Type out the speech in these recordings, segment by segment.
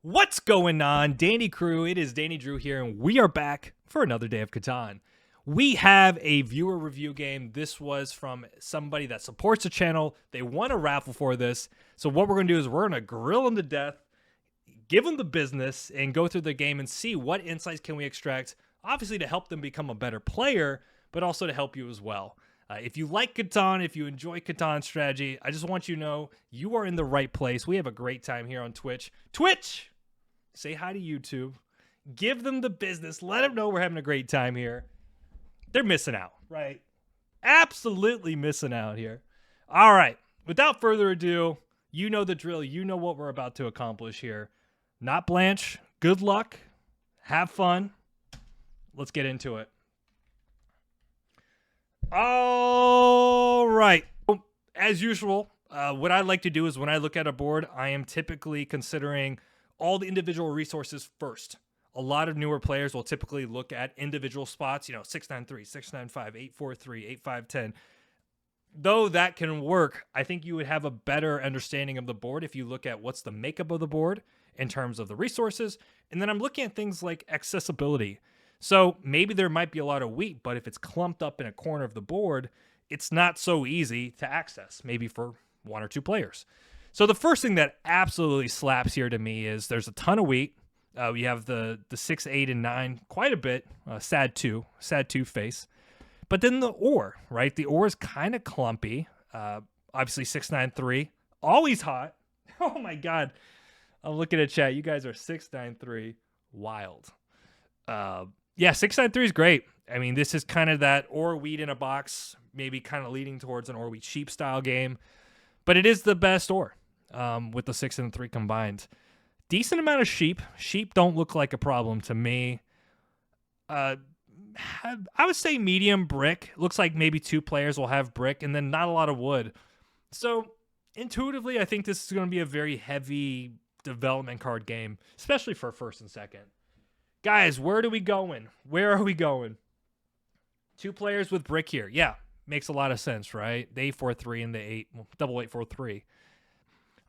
What's going on, Danny Crew? It is Danny Drew here, and we are back for another day of Catan. We have a viewer review game. This was from somebody that supports the channel. They won a raffle for this. So what we're going to do is we're going to grill them to death, give them the business, and go through the game and see what insights can we extract, obviously to help them become a better player, but also to help you as well. If you like Catan, if you enjoy Catan strategy, I just want you to know you are in the right place. We have a great time here on Twitch. Twitch! Say hi to YouTube. Give them the business. Let them know we're having a great time here. They're missing out, right? Absolutely missing out here. All right. Without further ado, you know the drill. You know what we're about to accomplish here. Not Blanche. Good luck. Have fun. Let's get into it. All right. As usual, what I like to do is when I look at a board, I am typically considering all the individual resources first. A lot of newer players will typically look at individual spots, 693, 695, 843, 8510. Though that can work, I think you would have a better understanding of the board if you look at what's the makeup of the board in terms of the resources. And then I'm looking at things like accessibility. So maybe there might be a lot of wheat, but if it's clumped up in a corner of the board, it's not so easy to access, maybe for one or two players. So the first thing that absolutely slaps here to me is there's a ton of wheat. We have the 6, 8, and 9, quite a bit. Sad 2 face. But then the ore, right? The ore is kind of clumpy. Obviously 693, always hot. Oh my God. I'm looking at chat. You guys are 693. Wild. Yeah, 693 is great. I mean, this is kind of that ore wheat in a box, maybe kind of leading towards an ore wheat sheep style game. But it is the best ore with the 6 and 3 combined. Decent amount of sheep. Sheep don't look like a problem to me. I would say medium brick. Looks like maybe 2 players will have brick and then not a lot of wood. So intuitively, I think this is going to be a very heavy development card game, especially for first and second. Guys, where are we going? Where are we going? 2 players with brick here. Yeah, makes a lot of sense, right? The 843 and the 843.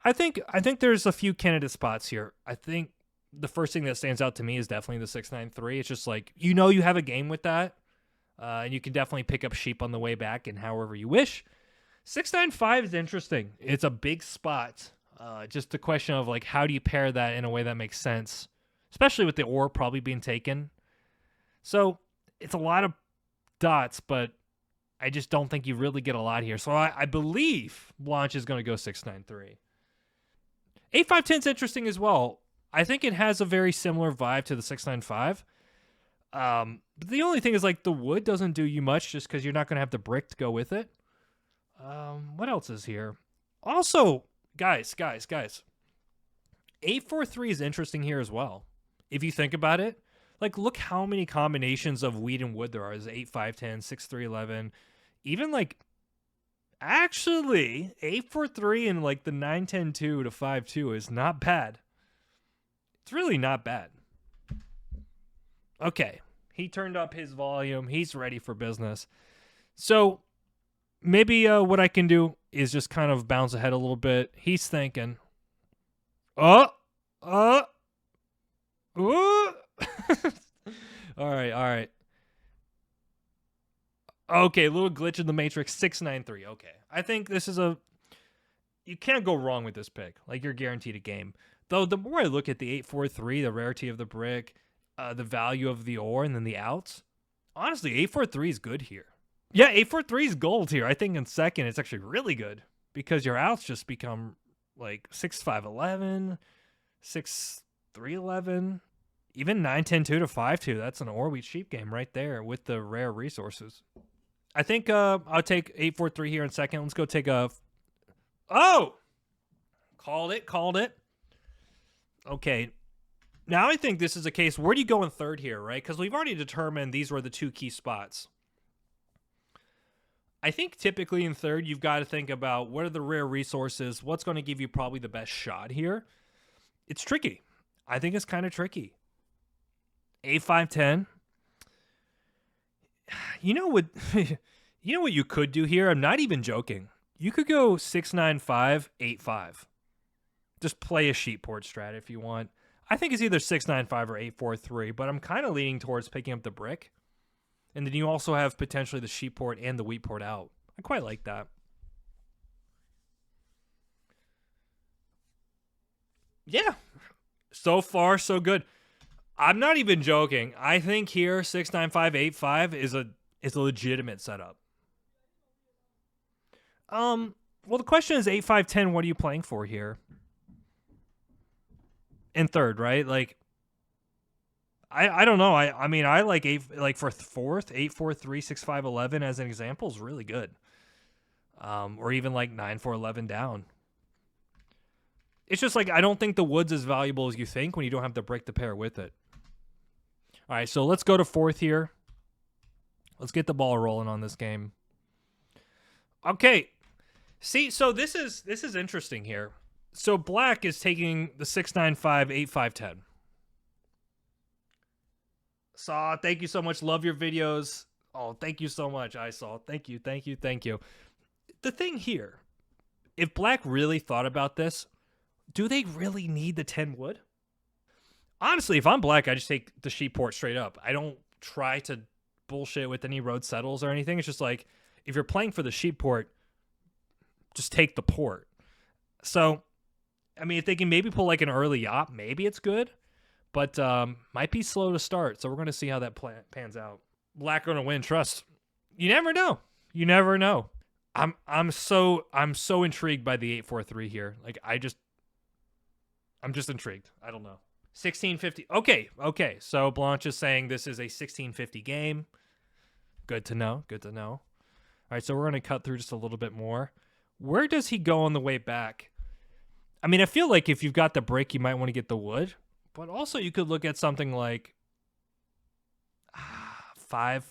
I think there's a few candidate spots here. I think the first thing that stands out to me is definitely the 693. It's just like, you have a game with that, and you can definitely pick up sheep on the way back and however you wish. 695 is interesting. It's a big spot. Just a question of like, how do you pair that in a way that makes sense, especially with the ore probably being taken. So it's a lot of dots, but I just don't think you really get a lot here. So I believe Blanche is going to go 693. 8510 is interesting as well. I think it has a very similar vibe to the 695. But the only thing is like the wood doesn't do you much just because you're not going to have the brick to go with it. What else is here? Also, guys, 843 is interesting here as well. If you think about it, like look how many combinations of wheat and wood there are. There's 8510, 6311, even like actually 843 and like the 9102 to 52 is not bad. It's really not bad. Okay, he turned up his volume. He's ready for business. So maybe what I can do is just kind of bounce ahead a little bit. He's thinking, all right. Okay, a little glitch in the matrix. 693. Okay, I think this is you can't go wrong with this pick. Like you're guaranteed a game. Though the more I look at the 843, the rarity of the brick, the value of the ore, and then the outs, honestly, 843 is good here. Yeah, 843 is gold here. I think in second, it's actually really good because your outs just become like 6511, 6311, even 9102 to 52. That's an ore wheat sheep game right there with the rare resources. I think I'll take 843 here in second. Let's go take a. Oh, called it. Okay, now I think this is a case. Where do you go in third here, right? Because we've already determined these were the 2 key spots. I think typically in third, you've got to think about what are the rare resources, what's going to give you probably the best shot here. It's tricky. I think it's kind of tricky. 8510. You know what you could do here? I'm not even joking. You could go 695, 85. Just play a sheep port strat if you want. I think it's either 695 or 843, but I'm kind of leaning towards picking up the brick. And then you also have potentially the sheep port and the wheat port out. I quite like that. Yeah. So far, so good. I'm not even joking. I think here 69585 is a legitimate setup. Well, the question is 8510. What are you playing for here? In third, right? Like, I don't know. I mean, I like for fourth, 843 6511 as an example is really good. Or even like 9411 down. It's just like I don't think the wood's as valuable as you think when you don't have the brick to pair with it. All right, so let's go to fourth here. Let's get the ball rolling on this game. Okay. See, so this is interesting here. So black is taking the 695 8510. Saw, thank you so much. Love your videos. Oh, thank you so much. I saw. Thank you. The thing here, if black really thought about this, do they really need the 10 wood? Honestly, if I'm black, I just take the sheep port straight up. I don't try to bullshit with any road settles or anything. It's just like, if you're playing for the sheep port, just take the port. So, I mean, if they can maybe pull like an early op, maybe it's good. But might be slow to start. So we're going to see how that pans out. Black going to win, trust. You never know. You never know. I'm so intrigued by the 843 here. Like I'm just intrigued. I don't know. 1650. Okay. So Blanche is saying this is a 1650 game. Good to know. All right, so we're going to cut through just a little bit more. Where does he go on the way back? I mean, I feel like if you've got the brick, you might want to get the wood. But also you could look at something like 5,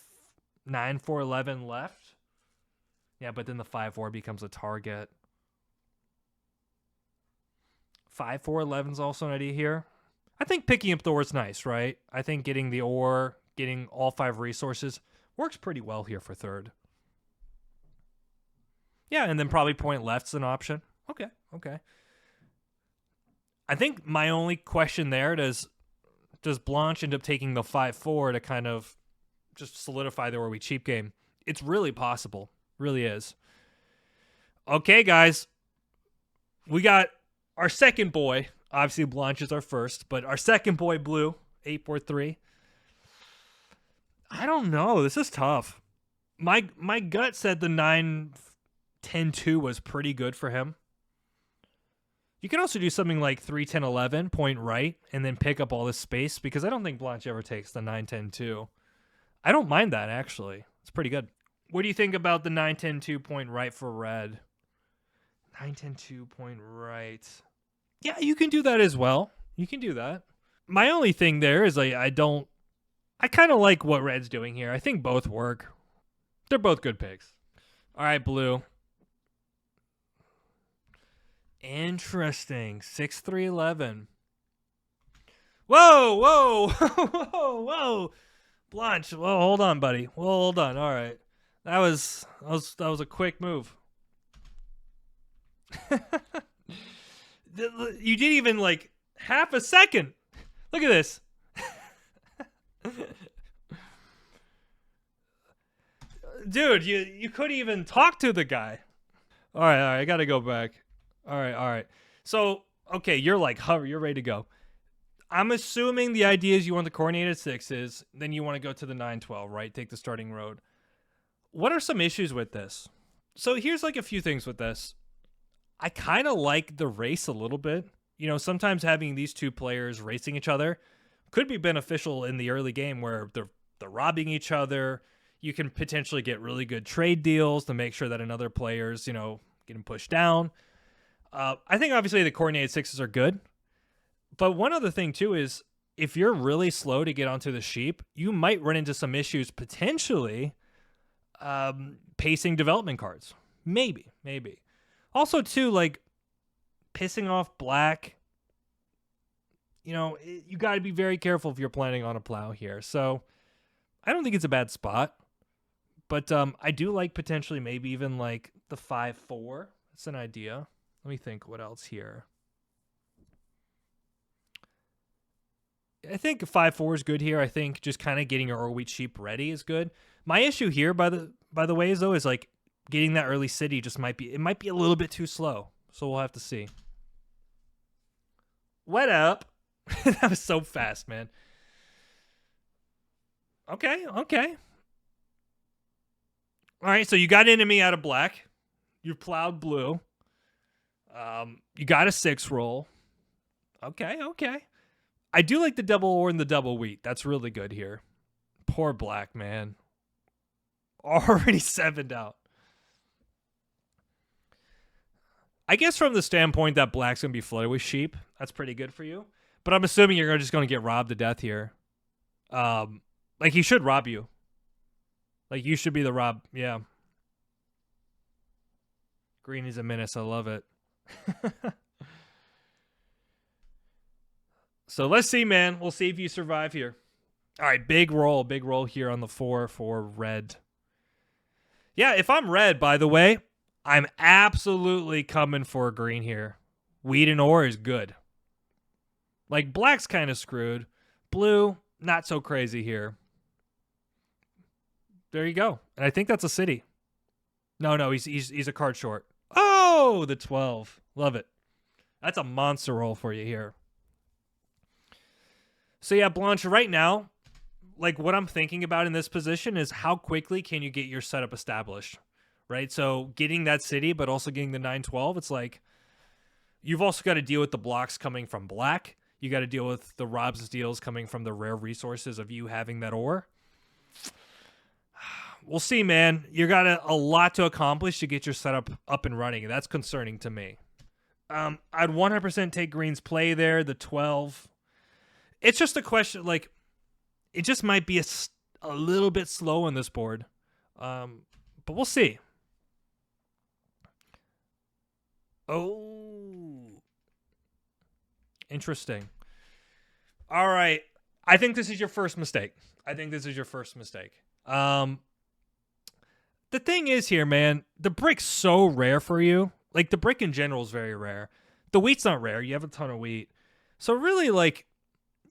9, 4, 11 left. Yeah, but then the 5-4 becomes a target. 5, 4, 11 is also an idea here. I think picking up the ore is nice, right? I think getting the ore, getting all 5 resources works pretty well here for third. Yeah, and then probably point left's an option. Okay. I think my only question there does Blanche end up taking the 5-4 to kind of just solidify the where we cheap game? It's really possible. Really is. Okay, guys. We got our second boy. Obviously, Blanche is our first, but our second boy, Blue, 843. I don't know. This is tough. My gut said the 9-10-2 was pretty good for him. You can also do something like 3-10-11, point right, and then pick up all this space, because I don't think Blanche ever takes the 9-10-2. I don't mind that, actually. It's pretty good. What do you think about the 9-10-2 point right for red? 9-10-2 point right. Yeah, you can do that as well. You can do that. My only thing there is I kind of like what red's doing here. I think both work. They're both good picks. All right, Blue. Interesting. 6-3-11. Whoa. Blanche. Whoa, hold on, buddy. Whoa, hold on. All right. That was a quick move. You didn't even like half a second. Look at this. Dude, you couldn't even talk to the guy. All right, I got to go back. All right. So, okay, you're ready to go. I'm assuming the idea is you want the coordinated 6s, then you want to go to the 9-12, right? Take the starting road. What are some issues with this? So here's like a few things with this. I kind of like the race a little bit. You know, sometimes having these two players racing each other could be beneficial in the early game where they're robbing each other. You can potentially get really good trade deals to make sure that another player's, getting pushed down. I think obviously the coordinated 6s are good. But one other thing too is if you're really slow to get onto the sheep, you might run into some issues potentially pacing development cards. Maybe. Also too, like pissing off black. You got to be very careful if you're planning on a plow here. So I don't think it's a bad spot. But I do like potentially maybe even like the 5-4. That's an idea. Let me think what else here. I think 5-4 is good here. I think just kind of getting your wheat sheep ready is good. My issue here, by the way, is though, is like getting that early city just might be a little bit too slow. So we'll have to see. What up? That was so fast, man. Okay. All right, so you got enemy out of black. You plowed blue. You got a 6 roll. Okay. I do like the double ore and the double wheat. That's really good here. Poor black, man. Already 7'd out. I guess from the standpoint that black's going to be flooded with sheep, that's pretty good for you. But I'm assuming you're just going to get robbed to death here. Like, he should rob you. Like, you should be the rob. Yeah. Green is a menace. I love it. So let's see, man. We'll see if you survive here. All right, big roll here on the 4 for red. Yeah, if I'm red, by the way, I'm absolutely coming for green here. Wheat and ore is good. Like, black's kind of screwed. Blue, not so crazy here. There you go. And I think that's a city. No, he's a card short. Oh, the 12. Love it. That's a monster roll for you here. So yeah, Blanche, right now, like what I'm thinking about in this position is how quickly can you get your setup established, right? So getting that city, but also getting the 9-12, it's like you've also got to deal with the blocks coming from black. You got to deal with the robs and steals coming from the rare resources of you having that ore. We'll see, man. You got a lot to accomplish to get your setup up and running, and that's concerning to me. I'd 100% take green's play there, the 12. It's just a question, like, it just might be a little bit slow on this board. But we'll see. Oh. Interesting. All right. I think this is your first mistake. The thing is here, man, the brick's so rare for you. Like, the brick in general is very rare. The wheat's not rare. You have a ton of wheat. So really, like,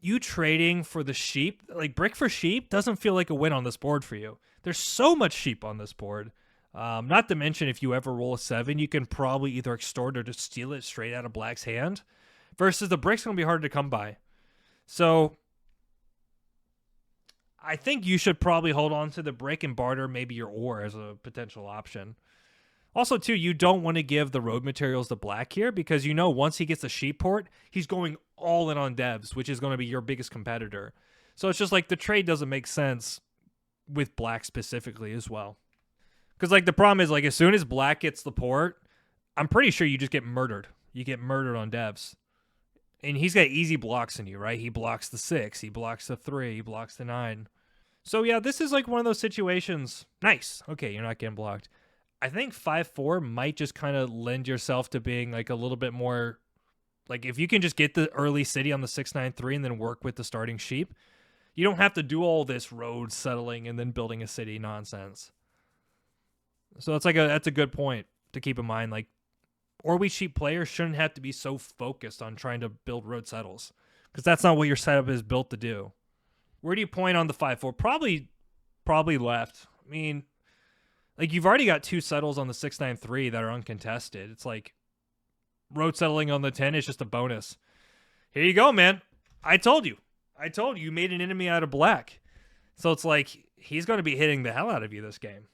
you trading for the sheep, like brick for sheep, doesn't feel like a win on this board for you. There's so much sheep on this board. Not to mention, if you ever roll a 7, you can probably either extort or just steal it straight out of black's hand. Versus the brick's going to be hard to come by. So I think you should probably hold on to the brick and barter maybe your ore as a potential option. Also, too, you don't want to give the road materials to black here because you know once he gets a sheep port, he's going all in on devs, which is going to be your biggest competitor. So it's just like the trade doesn't make sense with black specifically as well. Because like the problem is like as soon as black gets the port, I'm pretty sure you just get murdered. You get murdered on devs. And he's got easy blocks in you, right? He blocks the 6, he blocks the 3, he blocks the 9. So yeah, this is like one of those situations. Nice. Okay, you're not getting blocked. I think 5-4 might just kind of lend yourself to being like a little bit more, like if you can just get the early city on the 6-9-3 and then work with the starting sheep, you don't have to do all this road settling and then building a city nonsense. So that's a good point to keep in mind. Like, Orwe sheep players shouldn't have to be so focused on trying to build road settles because that's not what your setup is built to do. Where do you point on the 5-4? Probably left. I mean, like you've already got 2 settles on the 6-9-3 that are uncontested. It's like road settling on the 10 is just a bonus. Here you go, man. I told you. You made an enemy out of black. So it's like he's going to be hitting the hell out of you this game.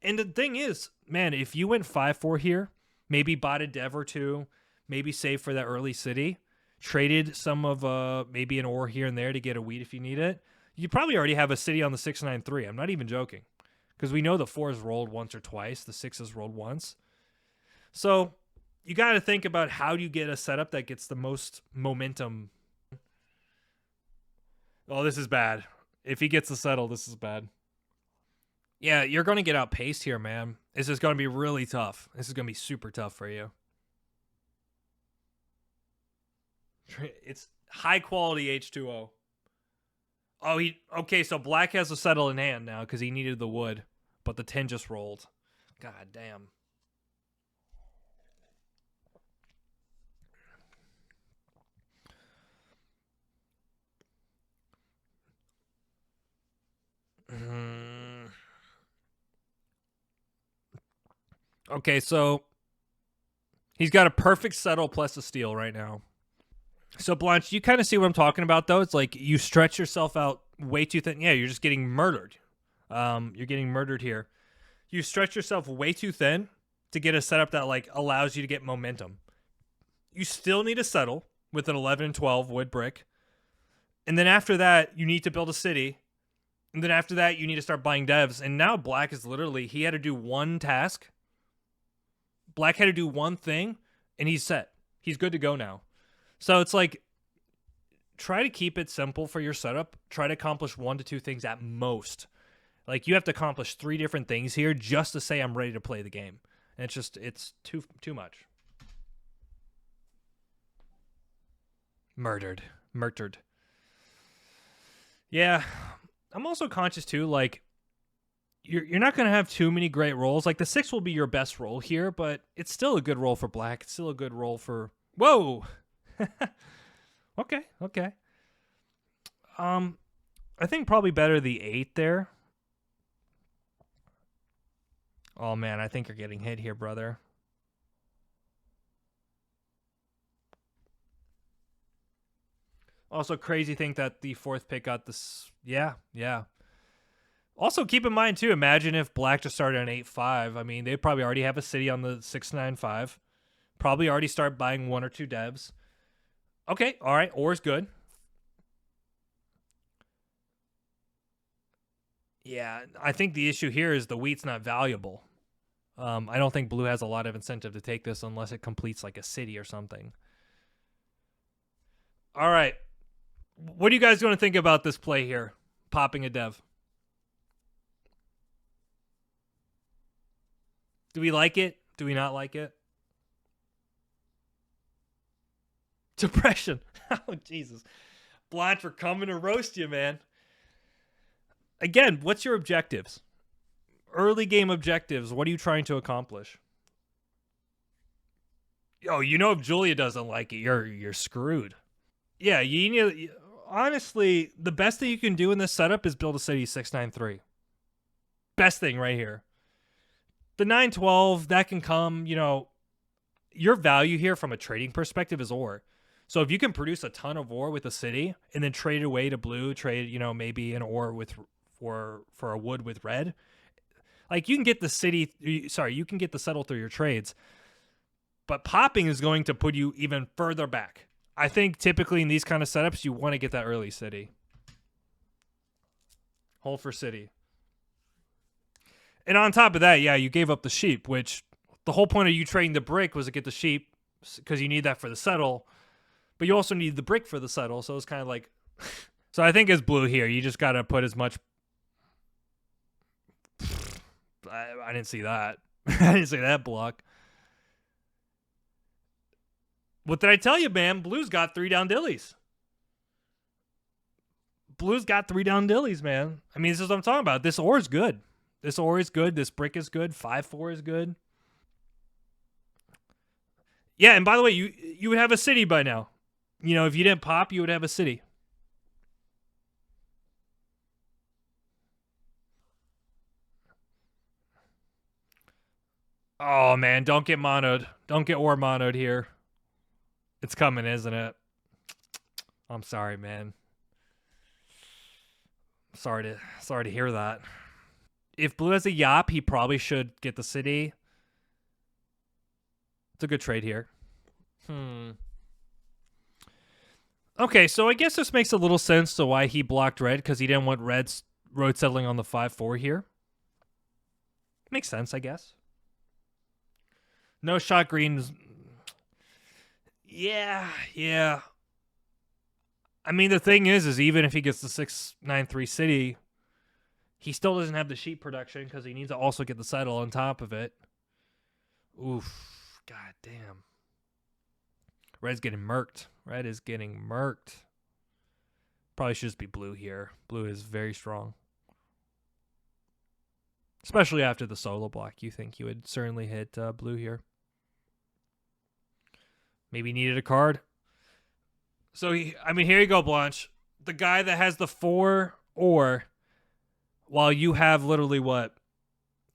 And the thing is, man, if you went 5-4 here, maybe bought a dev or 2, maybe save for that early city, traded some of maybe an ore here and there to get a wheat if you need it, you probably already have a city on the 6-9-3. I'm not even joking. Because we know the 4's rolled once or twice. The 6's rolled once. So you got to think about how do you get a setup that gets the most momentum. Oh, this is bad. If he gets the settle, this is bad. Yeah, you're going to get outpaced here, man. This is going to be really tough. This is going to be super tough for you. It's high quality H2O. Oh, okay, so black has a settle in hand now because he needed the wood, but the 10 just rolled. God damn. Okay, so he's got a perfect settle plus a steal right now. So Blanche, you kind of see what I'm talking about, though. It's like you stretch yourself out way too thin. Yeah, you're just getting murdered. You're getting murdered here. You stretch yourself way too thin to get a setup that like allows you to get momentum. You still need a settle with an 11 and 12 wood brick. And then after that, you need to build a city. And then after that, you need to start buying devs. And now Black is literally, he had to do one task. Black had to do one thing, and he's set. He's good to go now. So it's like, try to keep it simple for your setup. Try to accomplish 1 to 2 things at most. Like, you have to accomplish 3 different things here just to say I'm ready to play the game. And it's too much. Murdered. Yeah. I'm also conscious, too, like, you're not going to have too many great rolls. Like, the 6 will be your best roll here, but it's still a good roll for Black. It's still a good roll for... Whoa! Okay. I think probably better the 8 there. Oh, man, I think you're getting hit here, brother. Also, crazy think that the 4th pick got this. Yeah. Also, keep in mind, too, imagine if Black just started on 8-5. I mean, they probably already have a city on the 6-9-5. Probably already start buying 1 or 2 devs. Okay, all right, Or's good. Yeah, I think the issue here is the wheat's not valuable. I don't think Blue has a lot of incentive to take this unless it completes like a city or something. All right. What are you guys going to think about this play here? Popping a dev. Do we like it? Do we not like it? Depression. Oh, Jesus. Blanche, we're coming to roast you, man. Again, what's your objectives? Early game objectives. What are you trying to accomplish? Oh, you know if Julia doesn't like it, you're screwed. Yeah, you need. Honestly, the best thing you can do in this setup is build a city 693. Best thing right here. The 912 that can come. Your value here from a trading perspective is ore. So if you can produce a ton of ore with a city and then trade it away to blue, trade maybe an ore with for a wood with red, like you can get the city. Sorry, you can get the settle through your trades. But popping is going to put you even further back. I think typically in these kind of setups, you want to get that early city. Hold for city. And on top of that, yeah, you gave up the sheep, which the whole point of you trading the brick was to get the sheep because you need that for the settle. But you also need the brick for the settle, so it's kind of like... So I think as blue here, you just got to put as much... I didn't see that. I didn't see that block. What did I tell you, man? Blue's got 3 down dillies. Blue's got 3 down dillies, man. I mean, this is what I'm talking about. This ore is good. This ore is good. This brick is good. 5-4 is good. Yeah, and by the way, you would have a city by now. If you didn't pop, you would have a city. Oh, man, don't get monoed. Don't get ore monoed here. It's coming, isn't it? I'm sorry, man. Sorry to hear that. If blue has a yop, he probably should get the city. It's a good trade here. Okay, so I guess this makes a little sense to why he blocked red, because he didn't want red's road settling on the 5-4 here. Makes sense, I guess. No shot greens. Yeah. I mean, the thing is even if he gets the 6-9-3 city, he still doesn't have the sheep production because he needs to also get the settle on top of it. Oof. God damn. Red's getting murked. Red is getting murked. Probably should just be blue here. Blue is very strong. Especially after the solo block. You think you would certainly hit blue here. Maybe needed a card. So, here you go, Blanche. The guy that has the 4 ore, while you have literally what?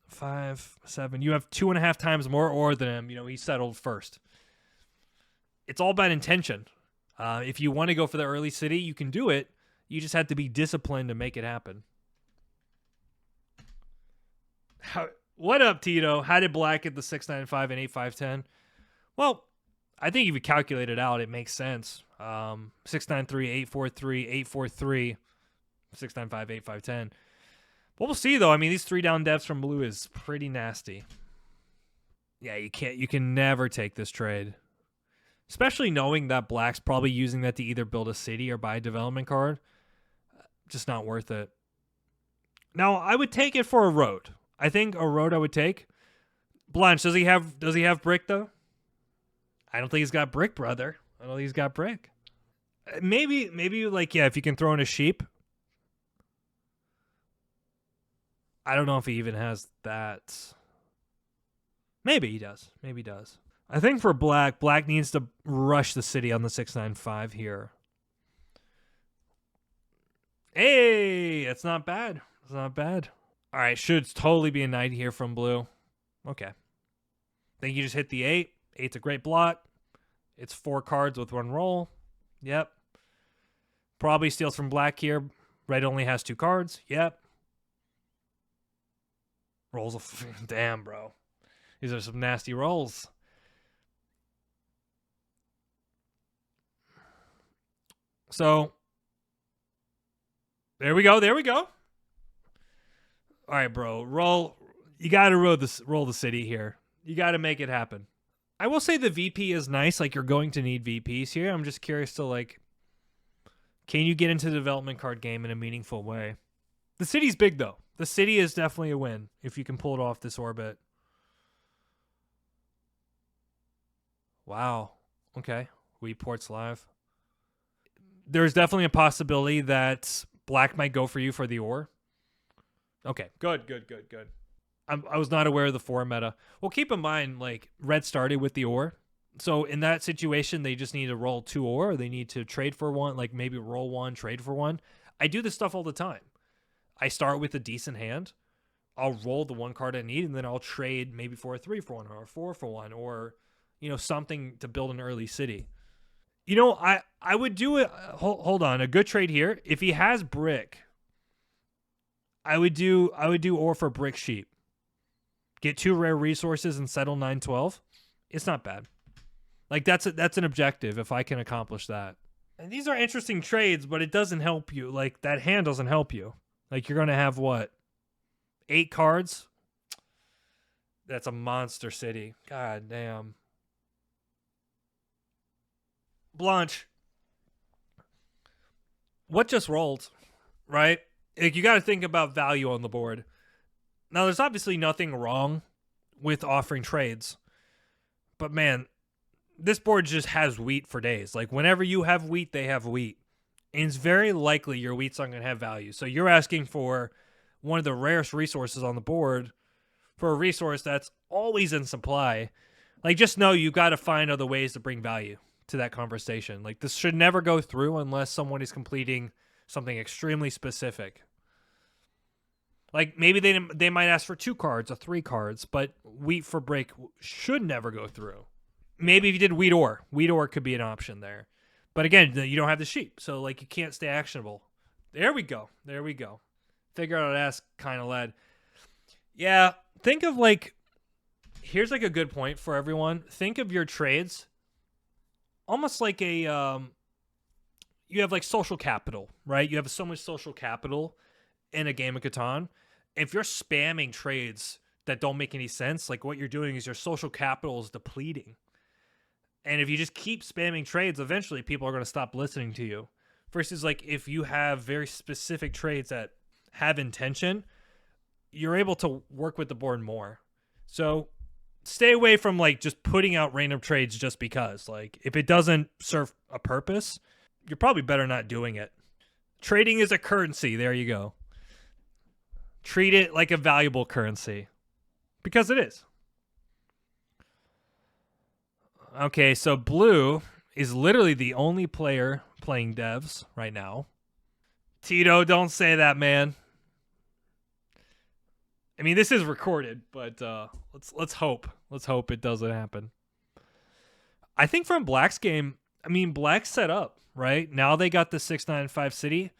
5, 7. You have 2.5 times more ore than him. You know, he settled first. It's all about intention. If you want to go for the early city, you can do it. You just have to be disciplined to make it happen. What up, Tito? How did Black get the 695 and 8510? Well, I think if you calculate it out, it makes sense. 693, 843, 843, 695, 8510. But we'll see, though. I mean, these 3 down devs from blue is pretty nasty. Yeah, you can never take this trade. Especially knowing that Black's probably using that to either build a city or buy a development card. Just not worth it. Now, I would take it for a road. I think a road I would take. Blanche, does he have brick, though? I don't think he's got brick, brother. I don't think he's got brick. Maybe like, yeah, if you can throw in a sheep. I don't know if he even has that. Maybe he does. Maybe he does. I think for Black needs to rush the city on the 695 here. Hey, that's not bad. It's not bad. All right, should totally be a knight here from blue. Okay. Think you just hit the 8. 8's a great block. It's 4 cards with 1 roll. Yep. Probably steals from Black here. Red only has 2 cards. Yep. Rolls of... Damn, bro. These are some nasty rolls. So, there we go. There we go. All right, bro. Roll. You got to roll the city here. You got to make it happen. I will say the VP is nice. Like, you're going to need VPs here. I'm just curious to, like, can you get into the development card game in a meaningful way? The city's big, though. The city is definitely a win if you can pull it off this orbit. Wow. Okay. Wheat Port's live. There's definitely a possibility that Black might go for you for the ore. Okay. Good. I was not aware of the 4 meta. Well, keep in mind, like, Red started with the ore. So in that situation, they just need to roll 2 ore. Or they need to trade for 1, like maybe roll 1, trade for 1. I do this stuff all the time. I start with a decent hand. I'll roll the 1 card I need, and then I'll trade maybe for a 3 for 1 or a 4 for 1 or, you know, something to build an early city. You know, I would do it. Hold on. A good trade here. If he has brick, I would do ore for brick sheep. Get 2 rare resources and settle 912. It's not bad. Like, that's an objective if I can accomplish that. And these are interesting trades, but it doesn't help you. Like, that hand doesn't help you. Like, you're going to have what? 8 cards? That's a monster city. God damn. Blanche. What just rolled, right? Like, you got to think about value on the board. Now, there's obviously nothing wrong with offering trades. But, man, this board just has wheat for days. Like, whenever you have wheat, they have wheat. And it's very likely your wheat's not going to have value. So you're asking for one of the rarest resources on the board for a resource that's always in supply. Like, just know you got to find other ways to bring value to that conversation. Like, this should never go through unless someone is completing something extremely specific. Like, maybe they might ask for 2 cards or 3 cards, but wheat for break should never go through. Maybe if you did wheat ore could be an option there. But again, you don't have the sheep, so, like, you can't stay actionable. There we go. Figure out how to ask kind of led. Yeah, think of, like, here's, like, a good point for everyone. Think of your trades almost like a, you have, like, social capital, right? You have so much social capital in a game of Catan. If you're spamming trades that don't make any sense, like, what you're doing is your social capital is depleting. And if you just keep spamming trades, eventually people are going to stop listening to you. Versus, like, if you have very specific trades that have intention, you're able to work with the board more. So stay away from, like, just putting out random trades just because. Like, if it doesn't serve a purpose, you're probably better not doing it. Trading is a currency. There you go. Treat it like a valuable currency. Because it is. Okay, so blue is literally the only player playing devs right now. Tito, don't say that, man. I mean, this is recorded, but let's hope. Let's hope it doesn't happen. I think from Black's game, I mean, Black's set up, right? Now they got the 695 city.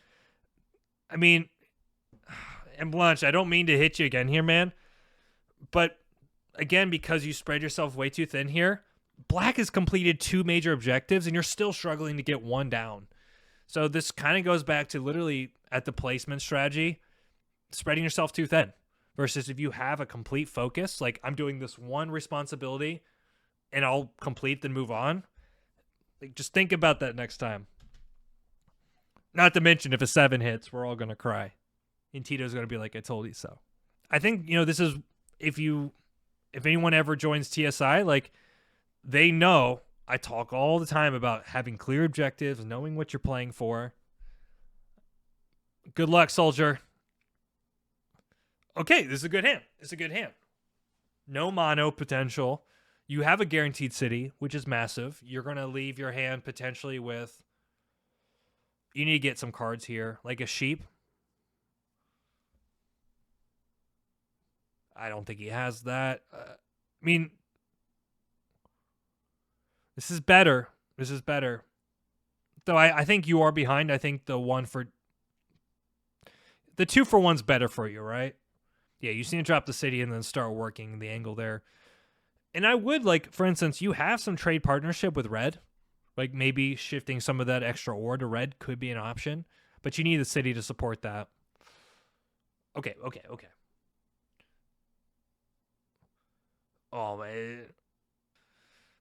I mean, and Blanche, I don't mean to hit you again here, man. But again, because you spread yourself way too thin here, Black has completed 2 major objectives and you're still struggling to get 1 down. So this kind of goes back to literally at the placement strategy, spreading yourself too thin. Versus if you have a complete focus, like I'm doing this one responsibility and I'll complete then move on. Like, just think about that next time. Not to mention if a 7 hits, we're all going to cry. And Tito's going to be like, I told you so. I think, this is, if anyone ever joins TSI, like they know I talk all the time about having clear objectives, knowing what you're playing for. Good luck, soldier. Okay, this is a good hand. It's a good hand. No mono potential. You have a guaranteed city, which is massive. You're going to leave your hand potentially with... You need to get some cards here, like a sheep. I don't think he has that. I mean, this is better. This is better. Though I think you are behind. I think the 2 for 1's better for you, right? Yeah, you just need to drop the city and then start working the angle there. And I would, like, for instance, you have some trade partnership with red. Like, maybe shifting some of that extra ore to red could be an option. But you need the city to support that. Okay. Oh, man.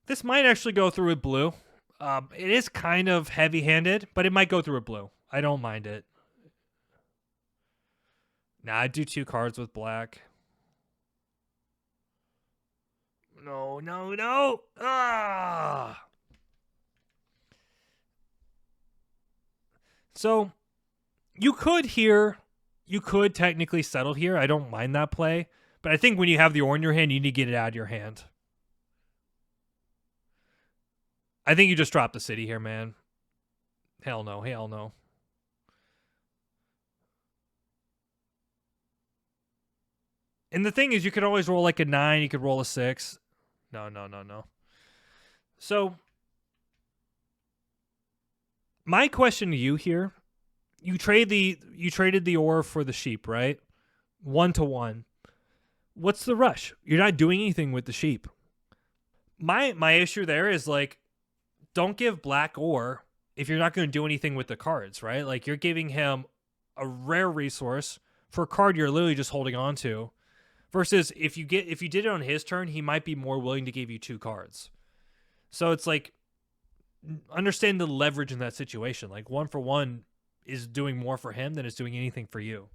This might actually go through with blue. It is kind of heavy-handed, but it might go through with blue. I don't mind it. Nah, I'd do 2 cards with black. No. Ah! So, you could technically settle here. I don't mind that play. But I think when you have the ore in your hand, you need to get it out of your hand. I think you just drop the city here, man. Hell no. And the thing is, you could always roll like a 9. You could roll a 6. No. So, my question to you here, you traded the ore for the sheep, right? 1-to-1. What's the rush? You're not doing anything with the sheep. My issue there is, like, don't give black ore if you're not going to do anything with the cards, right? Like, you're giving him a rare resource for a card you're literally just holding on to. Versus if you did it on his turn, he might be more willing to give you 2 cards. So it's like, understand the leverage in that situation. Like 1 for 1 is doing more for him than it's doing anything for you.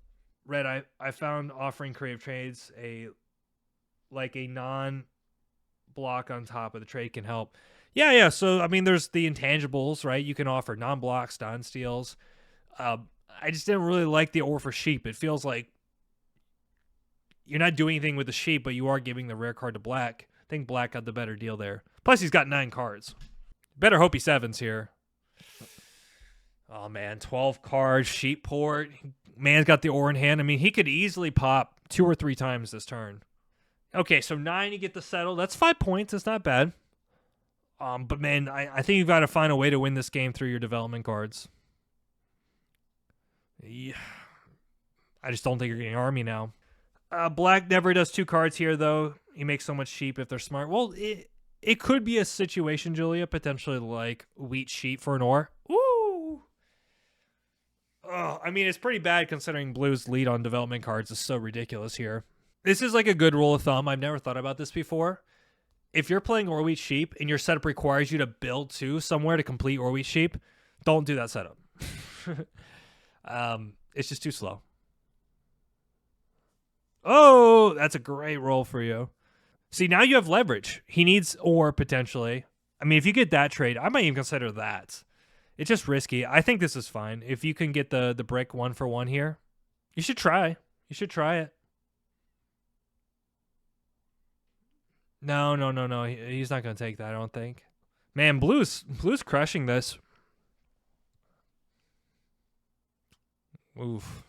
Red, I found offering creative trades a non-block on top of the trade can help. Yeah. So I mean, there's the intangibles, right? You can offer non-blocks, non-steals. I just didn't really like the ore for sheep. It feels like you're not doing anything with the sheep, but you are giving the rare card to black. I think black got the better deal there. Plus, he's got 9 cards. Better hope he 7s here. Oh, man. 12 cards, sheep port. Man's got the ore in hand. I mean, he could easily pop 2 or 3 times this turn. Okay, so 9, you get the settle. That's 5 points. That's not bad. But, man, I think you've got to find a way to win this game through your development cards. Yeah. I just don't think you're getting army now. Black never does 2 cards here, though. He makes so much sheep if they're smart. Well, it could be a situation, Julia, potentially like wheat sheep for an ore. Ooh. Oh, I mean, it's pretty bad considering blue's lead on development cards is so ridiculous here. This is like a good rule of thumb. I've never thought about this before. If you're playing ore wheat sheep and your setup requires you to build 2 somewhere to complete ore wheat sheep, don't do that setup. It's just too slow. Oh, that's a great roll for you. See, now you have leverage. He needs ore, potentially. I mean, if you get that trade, I might even consider that. It's just risky. I think this is fine. If you can get the brick 1 for 1 here, you should try. You should try it. No. He's not going to take that, I don't think. Man, blue's crushing this. Oof.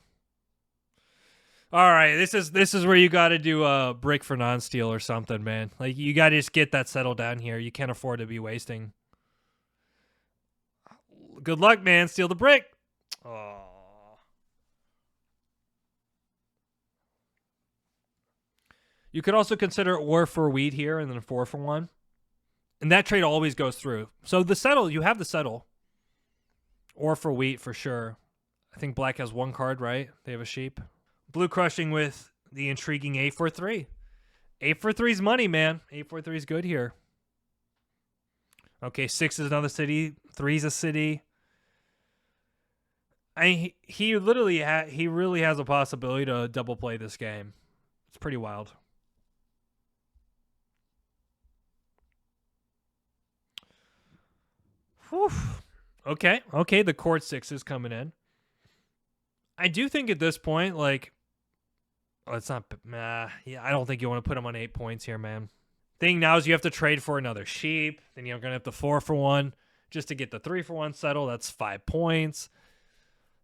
All right, this is where you got to do a brick for non-steal or something, man. Like you got to just get that settled down here. You can't afford to be wasting. Good luck, man. Steal the brick. Oh. You could also consider ore for wheat here and then 4 for 1. And that trade always goes through. So the settle, you have the settle. Ore for wheat for sure. I think black has 1 card, right? They have a sheep. Blue crushing with the intriguing 8-4-3. 8-4-3's money, man. 8-4-3 is good here. Okay, 6 is another city. 3 is a city. He really has a possibility to double play this game. It's pretty wild. Whew. Okay, the court 6 is coming in. I do think at this point, like, it's not, yeah, I don't think you want to put him on 8 points here, man. Thing now is you have to trade for another sheep. Then you're going to have to 4 for 1 just to get the 3 for 1 settle. That's 5 points.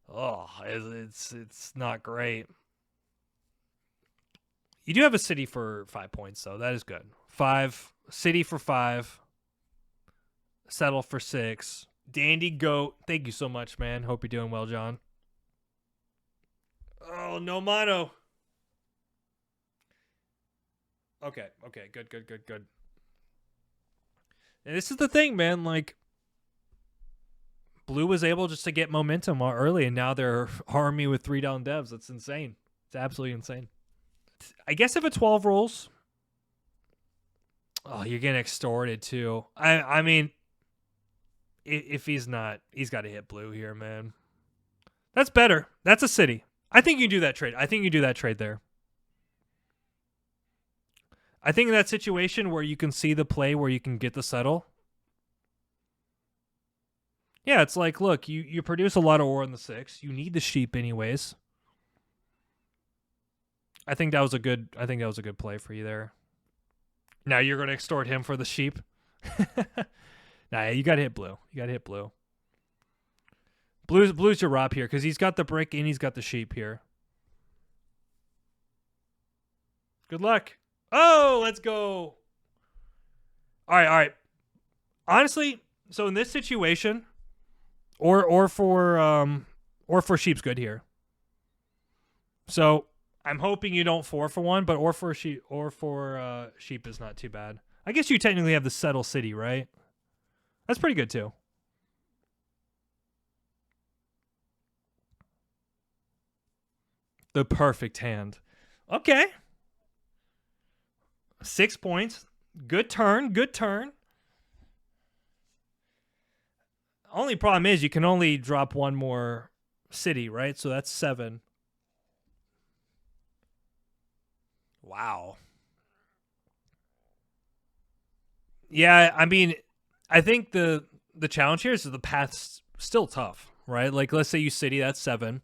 Oh, it's not great. You do have a city for 5 points, though. That is good. 5, city for 5. Settle for 6. Dandy goat. Thank you so much, man. Hope you're doing well, John. Oh, no mono. Okay, good. And this is the thing, man. Like, blue was able just to get momentum early, and now they're army with 3 down devs. That's insane. It's absolutely insane. I guess if a 12 rolls, oh, you're getting extorted too. I mean, if he's not, he's got to hit blue here, man. That's better. That's a city. I think you do that trade. I think you do that trade there. I think in that situation where you can see the play where you can get the settle. Yeah, it's like, look, you produce a lot of ore in the 6. You need the sheep anyways. I think that was a good play for you there. Now you're going to extort him for the sheep. Nah, you got to hit blue. Blue's your rob here because he's got the brick and he's got the sheep here. Good luck. Oh, let's go. All right. Honestly, so in this situation, or for sheep's good here. So I'm hoping you don't 4 for 1, but or for sheep is not too bad. I guess you technically have the settle city, right? That's pretty good too. The perfect hand. Okay. 6 points. Good turn. Only problem is you can only drop 1 more city, right? So that's 7. Wow. Yeah, I mean, I think the challenge here is the path's still tough, right? Like, let's say you city, that's 7.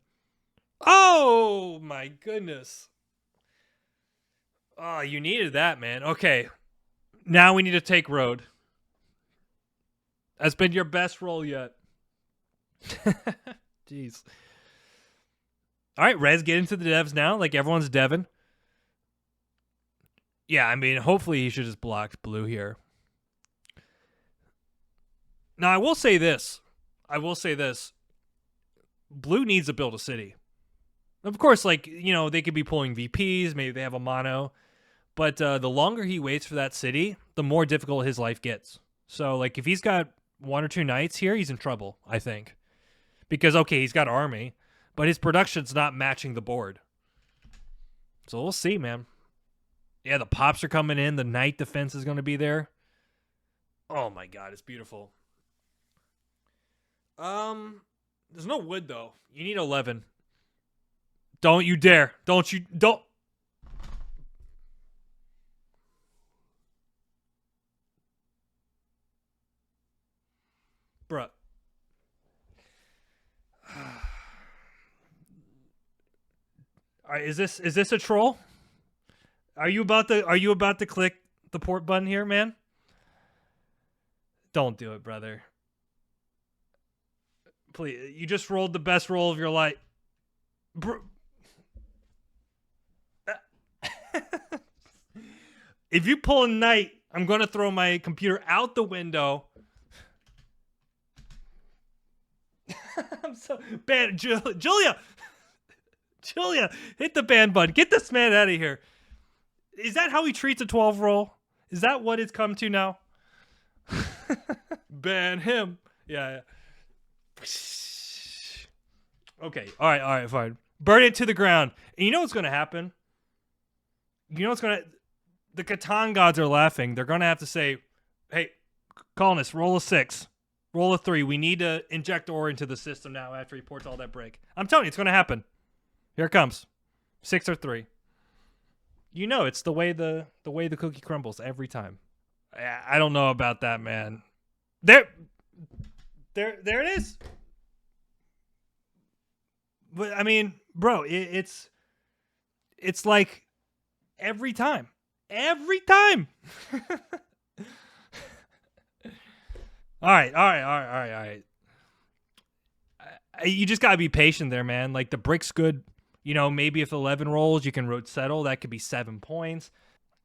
Oh, my goodness. Oh, you needed that, man. Okay. Now we need to take road. That's been your best roll yet. Jeez. All right, Rez, get into the devs now. Like, everyone's deving. Yeah, I mean, hopefully he should just block blue here. Now, I will say this. Blue needs to build a city. Of course, like, you know, they could be pulling VPs. Maybe they have a mono. But the longer he waits for that city, the more difficult his life gets. So, like, if he's got 1 or 2 knights here, he's in trouble, I think. Because, okay, he's got army, but his production's not matching the board. So we'll see, man. Yeah, the pops are coming in. The knight defense is going to be there. Oh, my God, it's beautiful. There's no wood, though. You need 11. Don't you dare. Don't. Bruh. All right, is this a troll? Are you about to click the port button here, man? Don't do it, brother. Please, you just rolled the best roll of your life. If you pull a knight, I'm going to throw my computer out the window. I'm so bad. Julia, hit the ban button. Get this man out of here. Is that how he treats a 12 roll? Is that what it's come to now? Ban him. Yeah. Okay. All right, fine. Burn it to the ground. And you know what's going to happen? The Catan gods are laughing. They're going to have to say, hey, colonists, roll a 6. Roll a 3. We need to inject ore into the system now after he ports all that break. I'm telling you, it's going to happen. Here it comes. 6 or 3. You know, it's the way the cookie crumbles every time. I don't know about that, man. There it is. But I mean, bro, it's like every time. Every time. All right. You just gotta be patient there, man. Like the brick's good. You know, maybe if 11 rolls, you can road settle. That could be 7 points.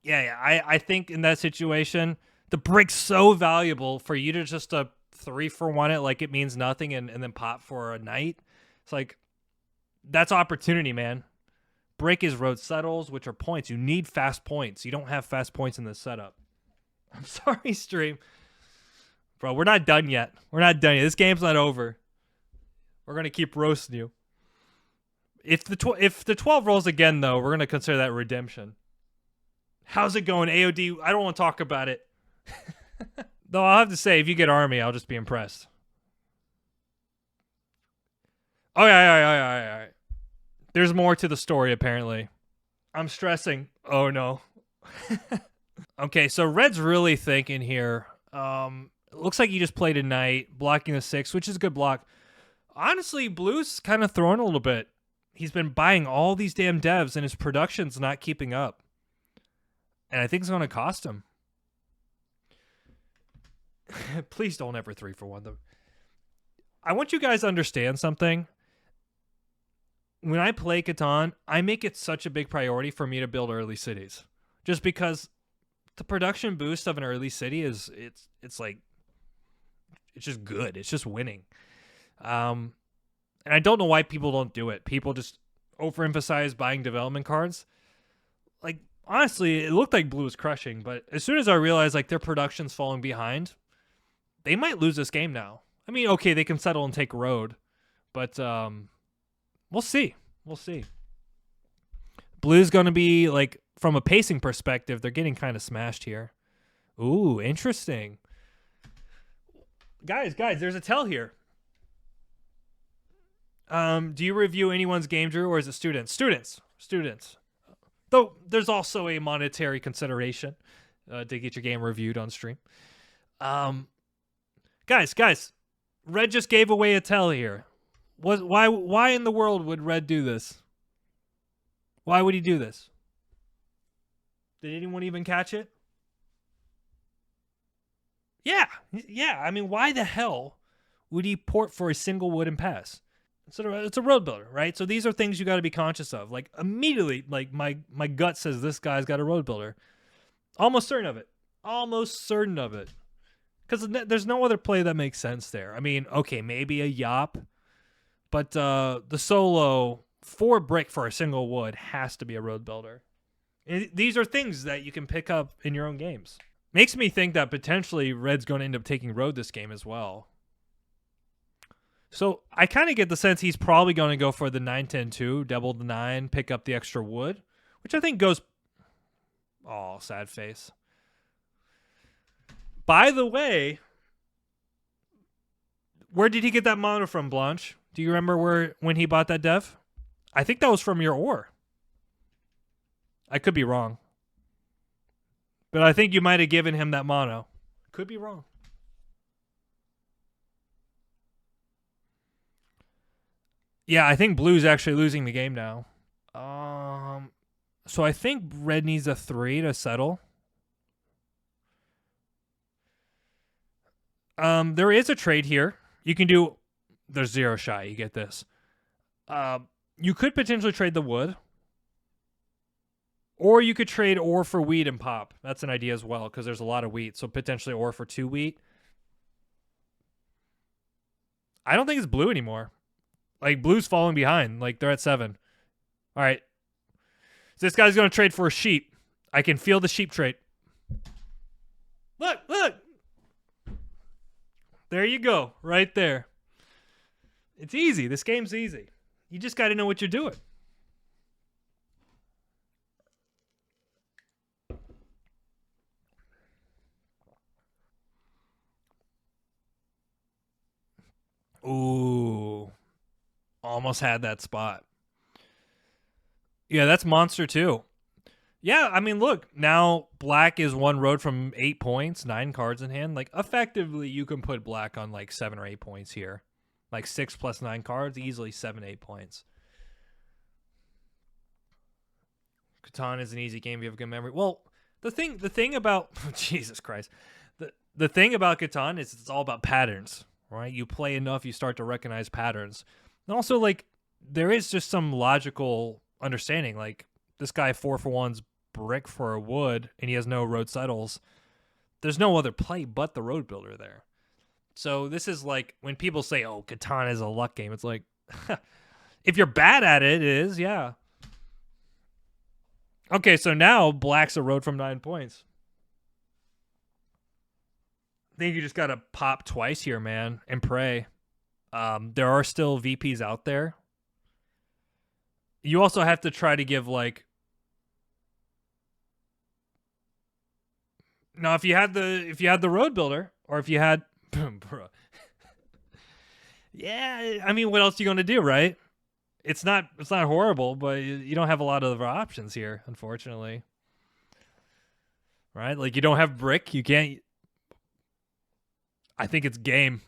Yeah. I think in that situation, the brick's so valuable for you to just 3-for-1 it like it means nothing and then pop for a knight. It's like, that's opportunity, man. Brick is road settles, which are points. You need fast points. You don't have fast points in this setup. I'm sorry, stream. Bro, we're not done yet. This game's not over. We're going to keep roasting you. If the 12 rolls again, though, we're going to consider that redemption. How's it going, AOD? I don't want to talk about it. Though I'll have to say, if you get army, I'll just be impressed. All right. There's more to the story, apparently. I'm stressing. Oh, no. Okay, so Red's really thinking here. It looks like he just played a knight, blocking the 6, which is a good block. Honestly, Blue's kind of throwing a little bit. He's been buying all these damn devs, and his production's not keeping up. And I think it's going to cost him. Please don't ever 3-for-1 them. I want you guys to understand something. When I play Catan, I make it such a big priority for me to build early cities. Just because the production boost of an early city it's just good. It's just winning. And I don't know why people don't do it. People just overemphasize buying development cards. Like, honestly, it looked like Blue was crushing, but as soon as I realized like their production's falling behind, they might lose this game now. I mean, okay, they can settle and take road, but we'll see. Blue's going to be, like, from a pacing perspective, they're getting kind of smashed here. Ooh, interesting. Guys, there's a tell here. Do you review anyone's game, Drew, or is it students? Students. Though there's also a monetary consideration to get your game reviewed on stream. Guys, Red just gave away a tell here. Why in the world would Red do this? Why would he do this? Did anyone even catch it? Yeah. I mean, why the hell would he port for a single wooden pass? It's a road builder, right? So these are things you got to be conscious of. Like immediately, like my gut says this guy's got a road builder. Almost certain of it. Because there's no other play that makes sense there. I mean, okay, maybe a Yop, but the solo 4 brick for a single wood has to be a road builder. These are things that you can pick up in your own games. Makes me think that potentially Red's going to end up taking road this game as well. So I kind of get the sense he's probably going to go for the 9-10-2, double the 9, pick up the extra wood, which I think goes... Oh, sad face. By the way, where did he get that mono from, Blanche? Do you remember when he bought that dev? I think that was from your ore. I could be wrong. But I think you might have given him that mono. Could be wrong. Yeah, I think Blue's actually losing the game now. So I think Red needs a 3 to settle. There is a trade here. You can do... There's 0 shy. You get this. You could potentially trade the wood. Or you could trade ore for wheat and pop. That's an idea as well, because there's a lot of wheat. So potentially ore for 2 wheat. I don't think it's blue anymore. Like, blue's falling behind. Like, they're at 7. All right. So this guy's going to trade for a sheep. I can feel the sheep trade. Look, look. There you go. Right there. It's easy. This game's easy. You just got to know what you're doing. Ooh. Almost had that spot. Yeah, that's monster too. Yeah, I mean, look, now black is 1 road from 8 points, 9 cards in hand. Like, effectively, you can put black on like 7 or 8 points here. Like 6 plus 9 cards, easily 7, 8 points. Catan is an easy game if you have good memory. Well, the thing about Jesus Christ, the thing about Catan is it's all about patterns, right? You play enough, you start to recognize patterns, and also like there is just some logical understanding. Like this guy 4-for-1's brick for a wood, and he has no road settles. There's no other play but the road builder there. So this is like when people say, "Oh, Catan is a luck game." It's like, if you're bad at it, it is, yeah. Okay, so now black's a road from 9 points. I think you just got to pop twice here, man, and pray. There are still VPs out there. You also have to try to give, like... Now, if you had the road builder, or if you had... Bro. Yeah, I mean, what else are you going to do, right? It's not horrible, but you don't have a lot of other options here, unfortunately. Right? Like, you don't have brick. You can't... I think it's game.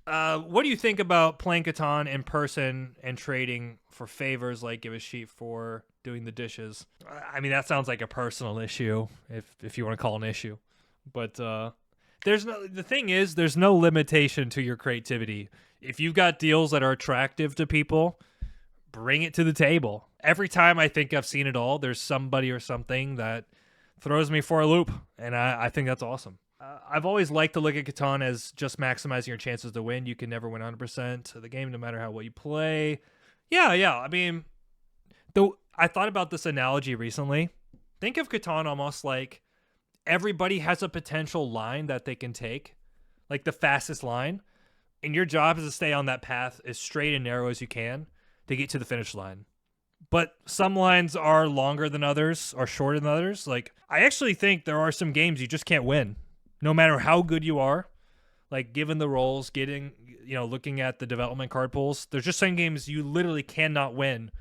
What do you think about playing Catan in person and trading for favors, like give a sheet for doing the dishes? I mean, that sounds like a personal issue, if you want to call it an issue. But the thing is, there's no limitation to your creativity. If you've got deals that are attractive to people, bring it to the table. Every time I think I've seen it all, there's somebody or something that throws me for a loop, and I think that's awesome. I've always liked to look at Catan as just maximizing your chances to win. You can never win 100% of the game, no matter how well you play. Yeah. I mean, though I thought about this analogy recently. Think of Catan almost like everybody has a potential line that they can take, like the fastest line, and your job is to stay on that path as straight and narrow as you can to get to the finish line. But some lines are longer than others, or shorter than others. Like, I actually think there are some games you just can't win. No matter how good you are, like given the roles, looking at the development card pools, there's just some games you literally cannot win,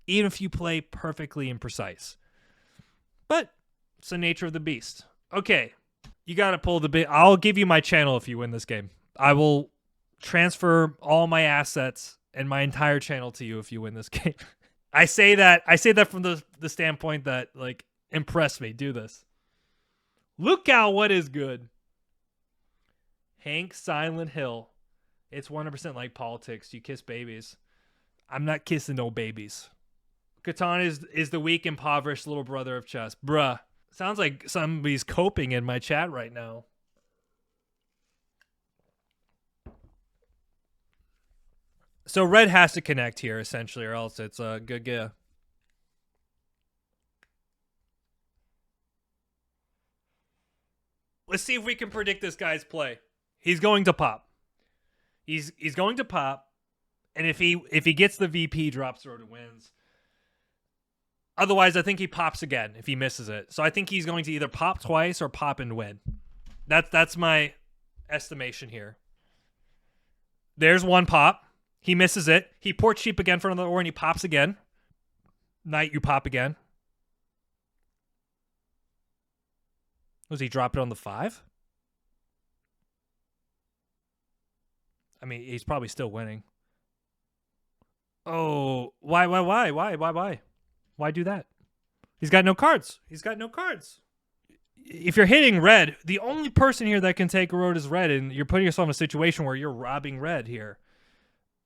even if you play perfectly and precise. But it's the nature of the beast. Okay, you got to pull the bit. I'll give you my channel if you win this game. I will transfer all my assets and my entire channel to you if you win this game. I say that from the standpoint that, like, impress me. Do this. Look out what is good. Hank Silent Hill. It's 100% like politics. You kiss babies. I'm not kissing no babies. Catan is the weak, impoverished little brother of chess. Bruh. Sounds like somebody's coping in my chat right now. So red has to connect here, essentially, or else it's a good guess. Let's see if we can predict this guy's play. He's going to pop. He's going to pop, and if he gets the VP, drops road and wins. Otherwise, I think he pops again if he misses it. So I think he's going to either pop twice or pop and win. That's my estimation here. There's one pop. He misses it. He ports sheep again for another ore, and he pops again. Knight, you pop again. Was he drop it on the 5? I mean, he's probably still winning. Oh, why? Why do that? He's got no cards. If you're hitting red, the only person here that can take a road is red, and you're putting yourself in a situation where you're robbing red here.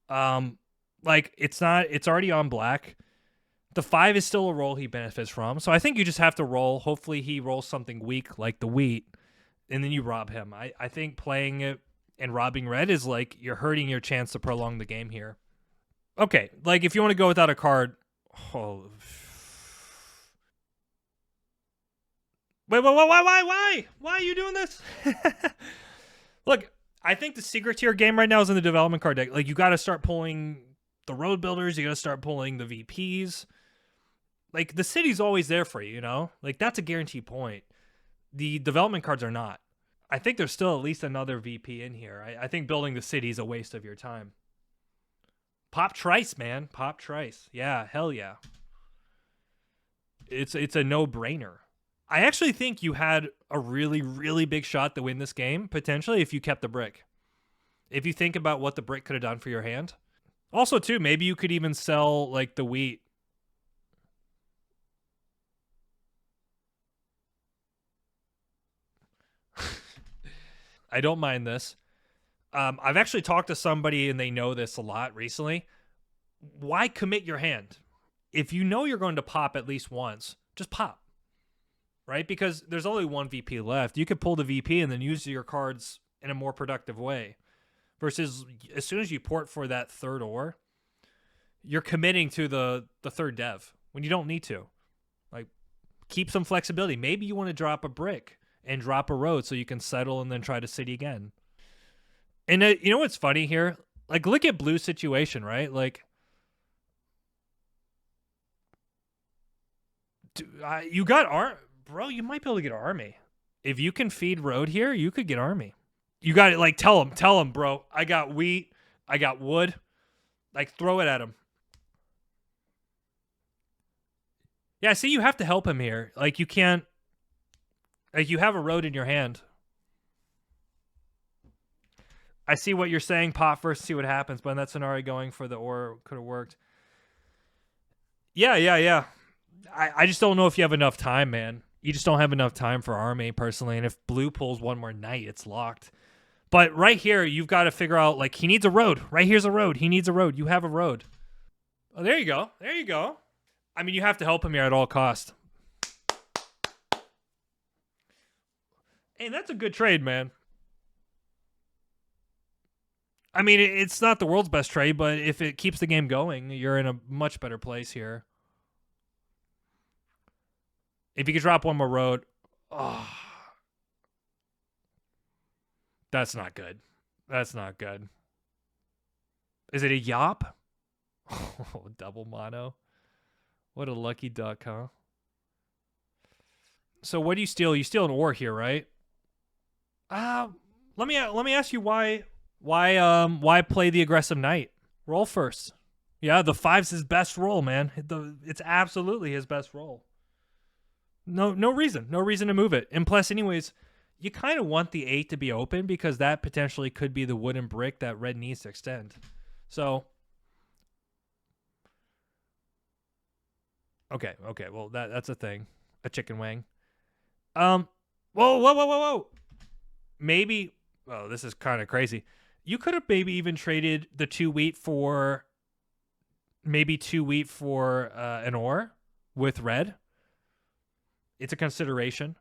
Like, it's already on black. The 5 is still a roll he benefits from. So I think you just have to roll. Hopefully he rolls something weak like the wheat, and then you rob him. I think playing it and robbing red is like you're hurting your chance to prolong the game here. Okay, like if you want to go without a card, oh. Wait, why? Why are you doing this? Look, I think the secret to your game right now is in the development card deck. Like, you got to start pulling the road builders. You got to start pulling the VPs. Like, the city's always there for you, you know? Like, that's a guaranteed point. The development cards are not. I think there's still at least another VP in here. I think building the city is a waste of your time. Pop Trice, man. Pop Trice. Yeah, hell yeah. It's a no-brainer. I actually think you had a really, really big shot to win this game, potentially, if you kept the brick. If you think about what the brick could have done for your hand. Also, too, maybe you could even sell, like, the wheat. I don't mind this. I've actually talked to somebody, and they know this a lot recently. Why commit your hand? If you know you're going to pop at least once, just pop. Right? Because there's only one VP left. You could pull the VP and then use your cards in a more productive way. Versus as soon as you port for that third ore, you're committing to the third dev when you don't need to. Like, keep some flexibility. Maybe you want to drop a brick and drop a road so you can settle and then try to city again. And you know what's funny here? Like, look at Blue's situation, right? Like, you got bro, you might be able to get army. If you can feed road here, you could get army. You got it. Like, tell him, bro. I got wheat. I got wood. Like, throw it at him. Yeah, see, you have to help him here. Like, you can't. Like, you have a road in your hand. I see what you're saying. Pop first, see what happens. But in that scenario, going for the ore could have worked. Yeah. I just don't know if you have enough time, man. You just don't have enough time for army, personally. And if Blue pulls one more night, it's locked. But right here, you've got to figure out, like, he needs a road. Right here's a road. He needs a road. You have a road. Oh, there you go. There you go. I mean, you have to help him here at all costs. Hey, that's a good trade, man. I mean, it's not the world's best trade, but if it keeps the game going, you're in a much better place here. If you could drop one more road. Oh. That's not good. That's not good. Is it a yop? Oh, double mono. What a lucky duck, huh? So what do you steal? You steal an ore here, right? Let me ask you why play the aggressive knight? Roll first. Yeah, the 5's his best roll, man. It's absolutely his best roll. No reason to move it. And plus, anyways, you kind of want the 8 to be open because that potentially could be the wooden brick that red needs to extend. So, okay. Well, that's a thing. A chicken wing. Whoa. Maybe, oh, this is kind of crazy. You could have maybe even traded the 2 wheat for an ore with red. It's a consideration.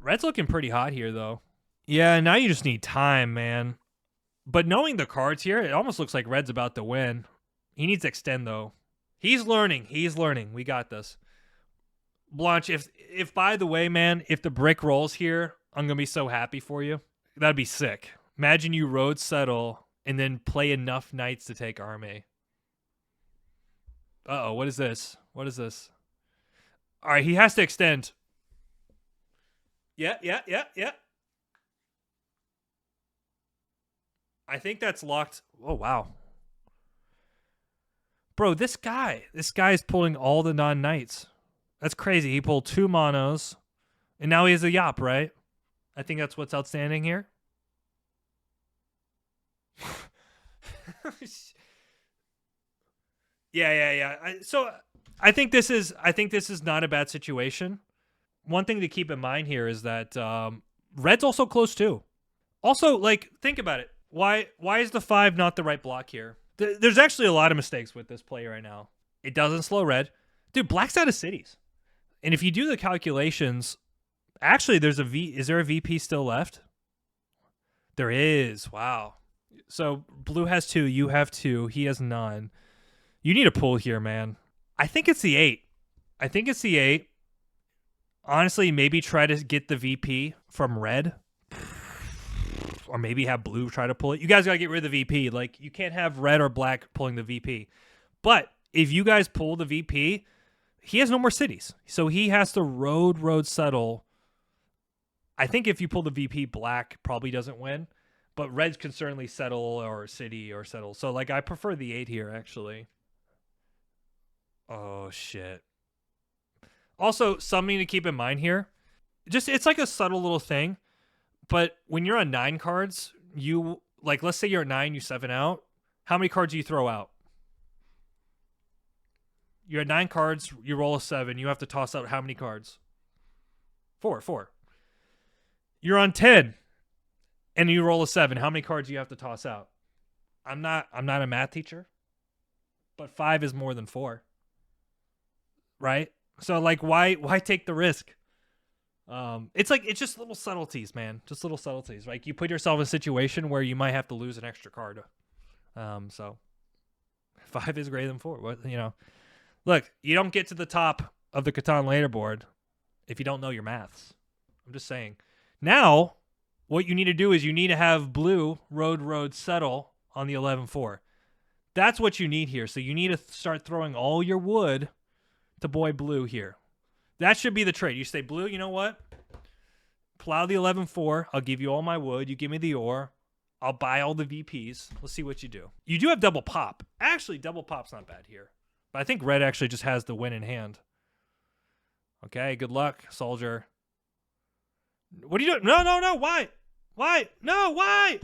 Red's looking pretty hot here, though. Yeah, now you just need time, man. But knowing the cards here, it almost looks like red's about to win. He needs to extend, though. He's learning. We got this. Blanche, if by the way, man, if the brick rolls here, I'm going to be so happy for you. That'd be sick. Imagine you road settle and then play enough knights to take army. Uh-oh, what is this? All right, he has to extend. Yeah. I think that's locked. Oh, wow. Bro, this guy's pulling all the non-knights. That's crazy. He pulled 2 monos, and now he has a yop, right? I think that's what's outstanding here. Yeah. So I think this is not a bad situation. One thing to keep in mind here is that red's also close too. Also, like, think about it. Why is the 5 not the right block here? There's actually a lot of mistakes with this play right now. It doesn't slow red. Dude, black's out of cities. And if you do the calculations, actually, there's a V. Is there a VP still left? There is. Wow. So blue has 2. You have 2. He has none. You need a pull here, man. I think it's the 8. I think it's the 8. Honestly, maybe try to get the VP from red. Or maybe have blue try to pull it. You guys got to get rid of the VP. Like, you can't have red or black pulling the VP. But if you guys pull the VP, he has no more cities. So he has to road settle. I think if you pull the VP, black probably doesn't win. But reds can certainly settle or city or settle. So, like, I prefer the 8 here, actually. Oh, shit. Also, something to keep in mind here. It's like a subtle little thing. But when you're on 9 cards, you, like, let's say you're at 9, you 7 out. How many cards do you throw out? You're at 9 cards, you roll a 7. You have to toss out how many cards? 4. You're on 10, and you roll a 7. How many cards do you have to toss out? I'm not a math teacher, but 5 is more than 4. Right? So, like, why take the risk? It's just little subtleties, man. Just little subtleties. Like, you put yourself in a situation where you might have to lose an extra card. So 5 is greater than 4. What, look, you don't get to the top of the Catan leaderboard if you don't know your maths. I'm just saying. Now, what you need to do is you need to have blue road settle on the 11-4. That's what you need here. So you need to start throwing all your wood to boy blue here. That should be the trade. You say, blue, you know what? Plow the 11-4. I'll give you all my wood. You give me the ore. I'll buy all the VPs. Let's see what you do. You do have double pop. Actually, double pop's not bad here. But I think red actually just has the win in hand. Okay, good luck, soldier. What are you doing? No. Why? No, why?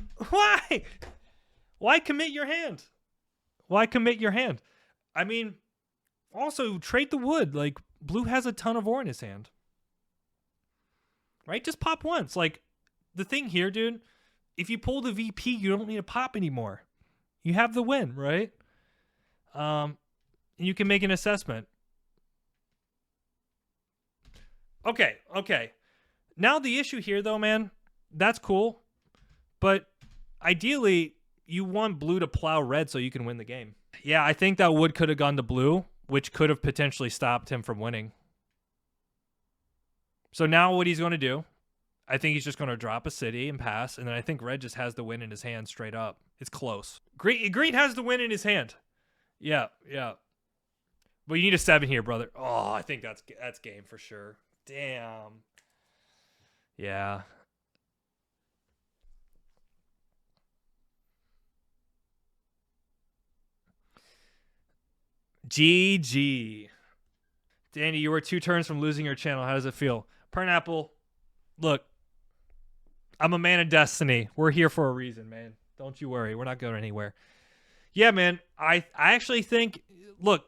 Why commit your hand? Why commit your hand? I mean, also, trade the wood. Like, blue has a ton of ore in his hand. Right? Just pop once. Like, the thing here, dude, if you pull the VP, you don't need to pop anymore. You have the win, right? You can make an assessment. Okay. Now, the issue here, though, man, that's cool. But ideally, you want blue to plow red so you can win the game. Yeah, I think that wood could have gone to blue, which could have potentially stopped him from winning. So now what he's going to do, I think he's just going to drop a city and pass, and then I think red just has the win in his hand straight up. It's close. Green has the win in his hand. Yeah. But you need a 7 here, brother. Oh, I think that's game for sure. Damn. Yeah. GG. Danny, you were 2 turns from losing your channel. How does it feel? Pineapple, look, I'm a man of destiny. We're here for a reason, man. Don't you worry. We're not going anywhere. Yeah, man, I actually think, look,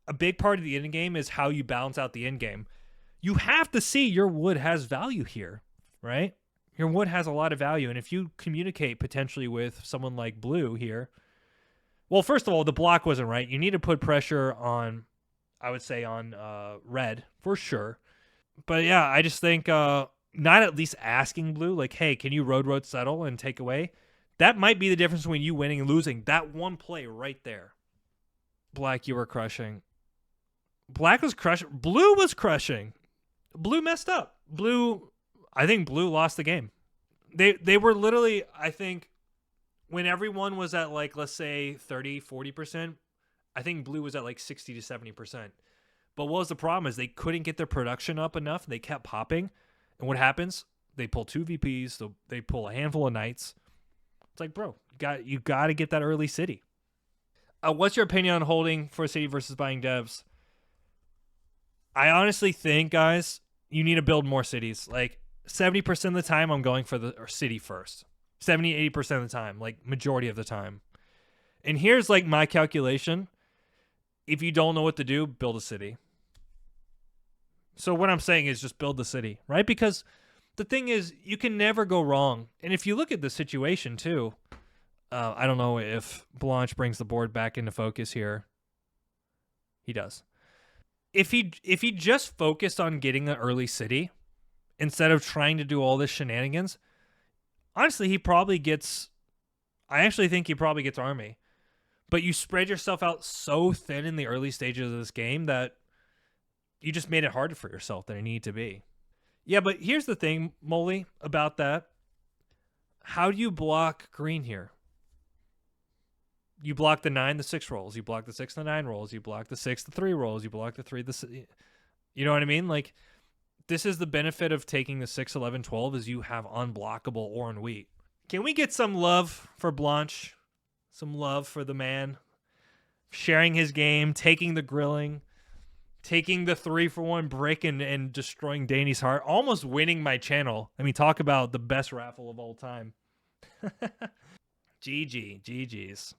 a big part of the end game is how you balance out the end game. You have to see your wood has value here, right? Your wood has a lot of value, and if you communicate potentially with someone like blue here, well, first of all, the block wasn't right. You need to put pressure on, I would say, on red for sure. But yeah, I just think not at least asking blue, like, hey, can you road settle and take away? That might be the difference between you winning and losing. That one play right there. Black, you were crushing. Black was crushing. Blue was crushing. Blue messed up. I think blue lost the game. They were literally, I think, when everyone was at, like, let's say 30, 40%, I think blue was at like 60 to 70%. But what was the problem is they couldn't get their production up enough. They kept popping. And what happens? They pull 2 VPs. They pull a handful of knights. It's like, bro, you got to get that early city. What's your opinion on holding for a city versus buying devs? I honestly think, guys, you need to build more cities. Like, 70% of the time, I'm going for the city first. 70, 80% of the time, like majority of the time. And here's like my calculation. If you don't know what to do, build a city. So what I'm saying is just build the city, right? Because the thing is, you can never go wrong. And if you look at the situation too, I don't know if Blanche brings the board back into focus here. He does. if he just focused on getting an early city instead of trying to do all this shenanigans, honestly, he probably gets. I actually think he probably gets army. But you spread yourself out so thin in the early stages of this game that you just made it harder for yourself than it needed to be. Yeah, but here's the thing, Molly, about that. How do you block green here? You block the 9, the 6 rolls. You block the 6, the 9 rolls. You block the 6, the 3 rolls. You block the 3, the. You know what I mean? Like, this is the benefit of taking the 6, 11, 12 is you have unblockable ore and wheat. Can we get some love for Blanche? Some love for the man. Sharing his game, taking the grilling, taking the 3-for-1 brick and destroying Danny's heart, almost winning my channel. I mean, talk about the best raffle of all time. GG's.